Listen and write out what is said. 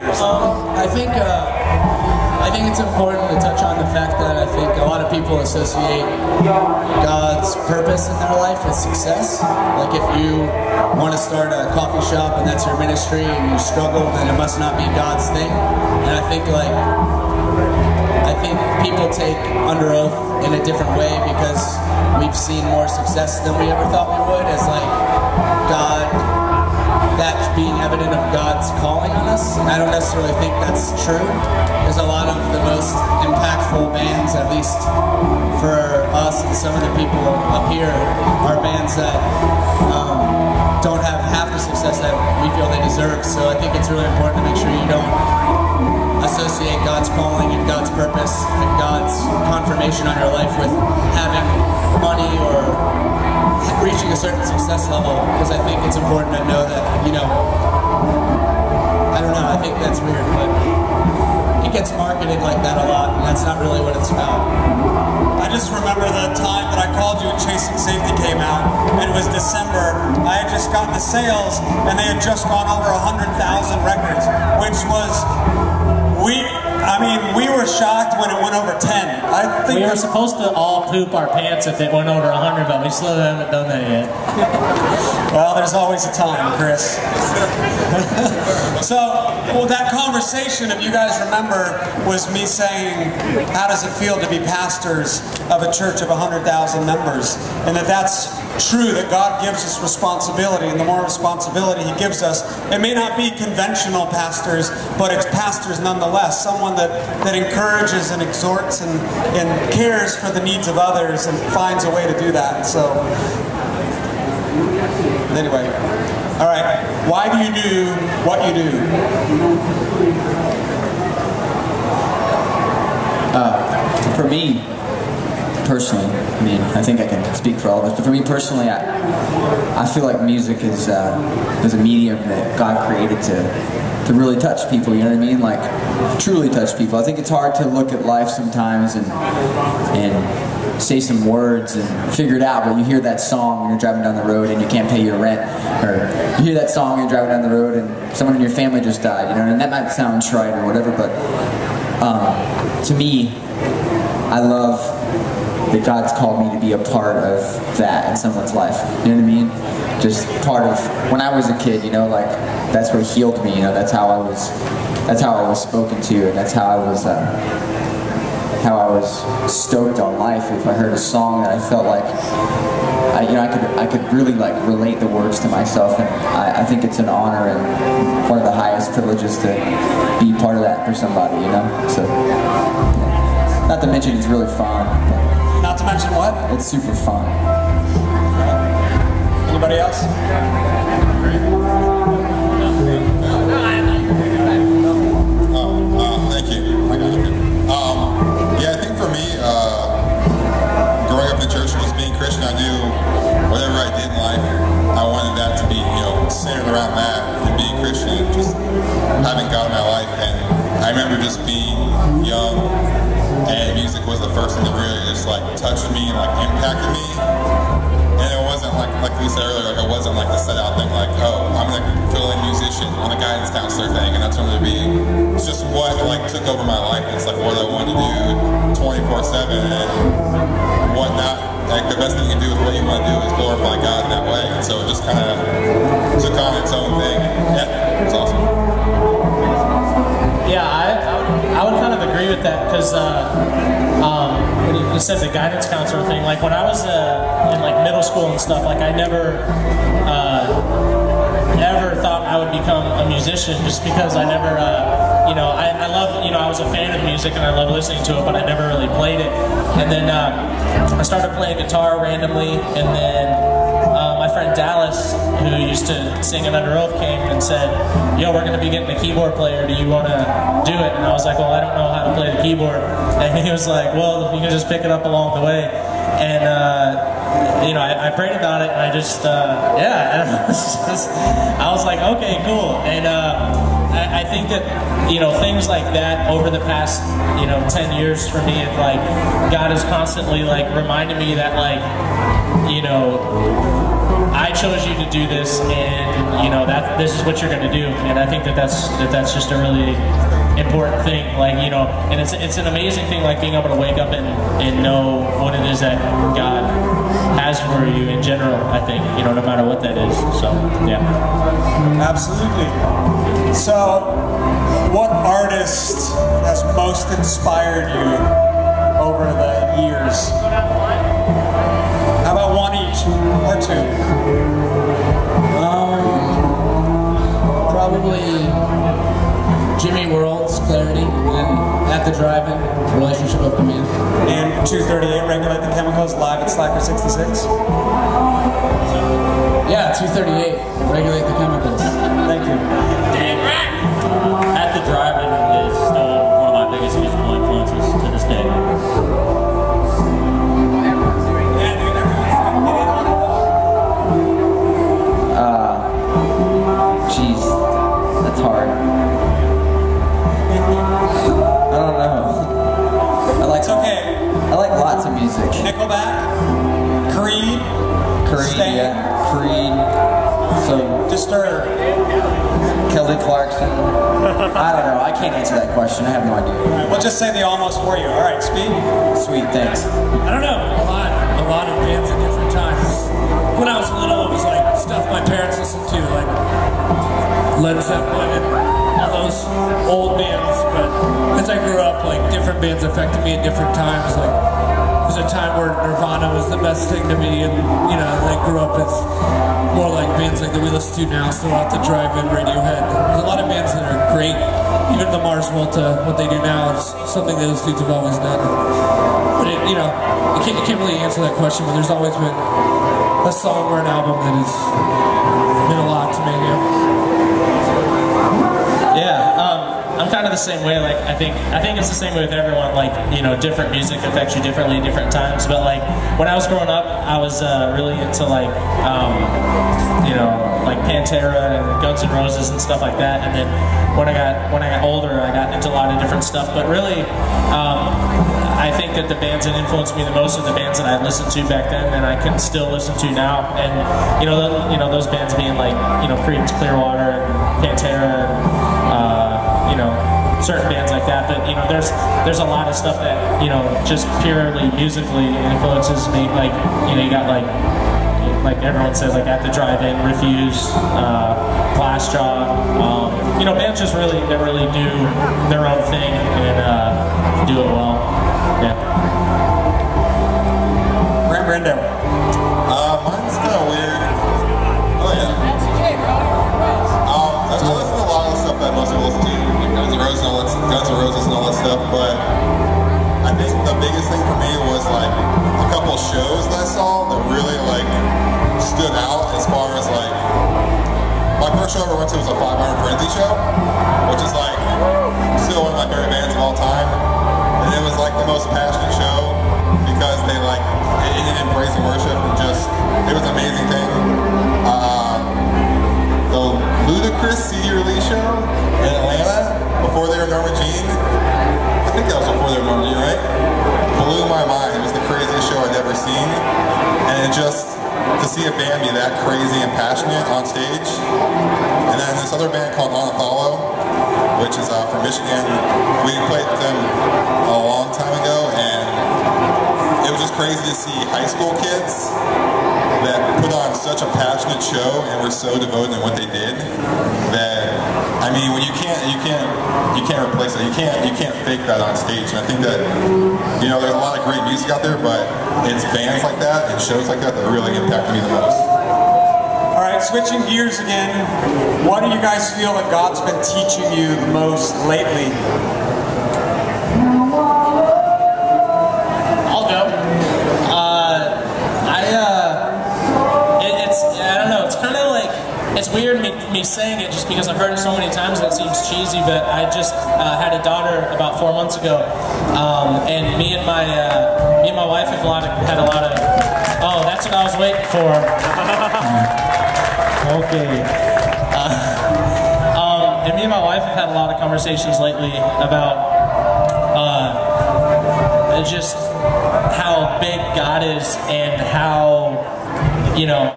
or something. I think it's important to touch on the fact that I think a lot of people associate God's purpose in their life with success. Like if you want to start a coffee shop and that's your ministry and you struggle, then it must not be God's thing. And I think people take Underoath in a different way because we've seen more success than we ever thought we would, as like God, that's being evident of God's calling on us. And I don't necessarily think that's true, because a lot of the most impactful bands, at least for us and some of the people up here, are bands that don't have half the success that we feel they deserve. So I think it's really important to make sure you don't associate God's calling and God's purpose and God's confirmation on your life with having money or reaching a certain success level, because I think it's important to know that, you know, I don't know, I think that's weird, but it gets marketed like that a lot, and that's not really what it's about. I just remember the time that I called you and Chasing Safety came out, and it was December. I had just gotten the sales, and they had just gone over 100,000 records, which was, we were shocked when it went over 10. I think we were supposed to all poop our pants if it went over 100, but we still haven't done that yet. Well, there's always a time, Chris. So, well, that conversation, if you guys remember, was me saying, how does it feel to be pastors of a church of 100,000 members? And that's true, that God gives us responsibility, and the more responsibility He gives us, it may not be conventional pastors, but it's pastors nonetheless, someone that encourages and exhorts and cares for the needs of others and finds a way to do that. So, anyway, all right, why do you do what you do? For me, personally, I mean, I think I can speak for all of us, but for me personally, I feel like music is a medium that God created to really touch people, you know what I mean? Like, truly touch people. I think it's hard to look at life sometimes and say some words and figure it out, but you hear that song when you're driving down the road and you can't pay your rent, or you hear that song when you're driving down the road and someone in your family just died, you know, and that might sound trite or whatever, but to me, I love that God's called me to be a part of that in someone's life, you know what I mean? Just part of, when I was a kid, you know, like, that's what healed me, you know, that's how I was spoken to, and that's how I was stoked on life. If I heard a song that I felt like, I could really like relate the words to myself, and I think it's an honor and one of the highest privileges to be part of that for somebody, you know, so, yeah. Not to mention it's really fun. Not to mention what? It's super fun. Anybody else? Thank you. I got you. Yeah, I think for me, growing up in the church and just being Christian, I knew whatever I did in life, I wanted that to be, you know, centered around that and being Christian and just having God in my life. And I remember just being young, and music was the first thing that really just like touched me and like impacted me. And it wasn't like we said earlier, like it wasn't like the set out thing, like, oh, I'm like fill-in musician on a guidance counselor thing, and that's what it would be. It's just what like took over my life. And it's like what I wanted to do 24/7 and whatnot. Like the best thing you can do with what you want to do is glorify God in that way. And so it just kind of took on its own thing. Yeah, it's awesome. Yeah, I would kind of agree with that, because when you said the guidance counselor thing, like when I was in like middle school and stuff, like I never thought I would become a musician, just because I never, you know, I love, you know, I was a fan of music and I love listening to it, but I never really played it. And then I started playing guitar randomly, and then my friend Dallas, who used to sing in Underoath, came and said, yo, we're going to be getting a keyboard player, do you want to do it? And I was like, well, I don't know how to play the keyboard. And he was like, well, you can just pick it up along the way. And you know, I prayed about it, and I just, yeah, I was like, okay, cool. And I think that, you know, things like that over the past, you know, 10 years for me, it's like, God has constantly, like, reminded me that, like, you know, I chose you to do this, and you know that this is what you're going to do. And I think that's just a really important thing. Like, you know, and it's an amazing thing, like being able to wake up and know what it is that God has for you in general. I think, you know, no matter what that is. So yeah, absolutely. So, what artist has most inspired you over the years? How about one each, or two? Probably Jimmy World's Clarity and At the Drive-In, Relationship of the Man. And 238, Regulate the Chemicals, live at Slacker 66. Yeah, 238, Regulate the Chemicals. Thank you. damn right. At the Drive-In is still one of my biggest musical influences to this day. Jeez, that's hard. I don't know. It's okay. I like lots of music. Nickelback, Creed, Stain, yeah. Creed, so Disturbed. Kelly Clarkson. I don't know. I can't answer that question. I have no idea. All right, we'll just say the almost for you. All right, Speed. Sweet, thanks. I don't know, a lot of bands at different times. When I was little, it was like stuff my parents listened to, like Led Zeppelin and all those old bands. But as I grew up, like different bands affected me at different times. Like there was a time where Nirvana was the best thing to me, and you know, I grew up as more like bands like that we listen to now, still At the Drive-In, Radiohead. There's a lot of bands that are great. Even the Mars Volta, what they do now is something that those dudes have always done. But it, you know, you can't really answer that question, but there's always been a song or an album that has meant a lot to me. Yeah, I'm kind of the same way. Like, I think it's the same way with everyone. Like, you know, different music affects you differently at different times. But like, when I was growing up, I was really into like, you know, like Pantera and Guns N' Roses and stuff like that. And then when I got older, I got into a lot of different stuff. But really, I think that the bands that influenced me the most are the bands that I listened to back then and I can still listen to now. And you know those bands being like, you know, Creedence Clearwater and Pantera and you know, certain bands like that. But you know, there's a lot of stuff that, you know, just purely musically influences me. Like, you know, you got like everyone says, like At the Drive-In, Refuse, Glassjaw. You know, bands just really do their own thing and do it well. Yeah. Brando. Mine's kind of weird. Oh yeah. I listen to a lot of the stuff that most people listen to, like Guns N' Roses and all that stuff. But I think the biggest thing for me was like a couple shows that I saw that really like stood out as far as like. My first show I ever went to was a 500 Frenzy show, which is like still one of my favorite bands of all time. And it was like the most passionate show because they like it in praise and worship and just it was an amazing thing. The Ludacris CD release show in Atlanta before they were Norma Jean. I think that was before they were Norma Jean, right? Blew my mind. It was the craziest show I'd ever seen, and it just. To see a band be that crazy and passionate on stage. And then this other band called On Apollo, which is from Michigan. We played with them a long time ago, and it was just crazy to see high school kids that put on such a passionate show and were so devoted in what they did that, I mean, when you can't replace it. You can't fake that on stage. And I think that, you know, there's a lot of great music out there, but it's bands like that and shows like that that really impact me the most. All right, switching gears again. What do you guys feel that God's been teaching you the most lately? I'll go. I don't know. It's kind of like, it's weird me saying it just because I've heard it so many times that it seems cheesy, but I just had a daughter about 4 months ago, and me and my wife have had a lot of. Oh, that's what I was waiting for. Okay. And me and my wife have had a lot of conversations lately about just how big God is and how, you know,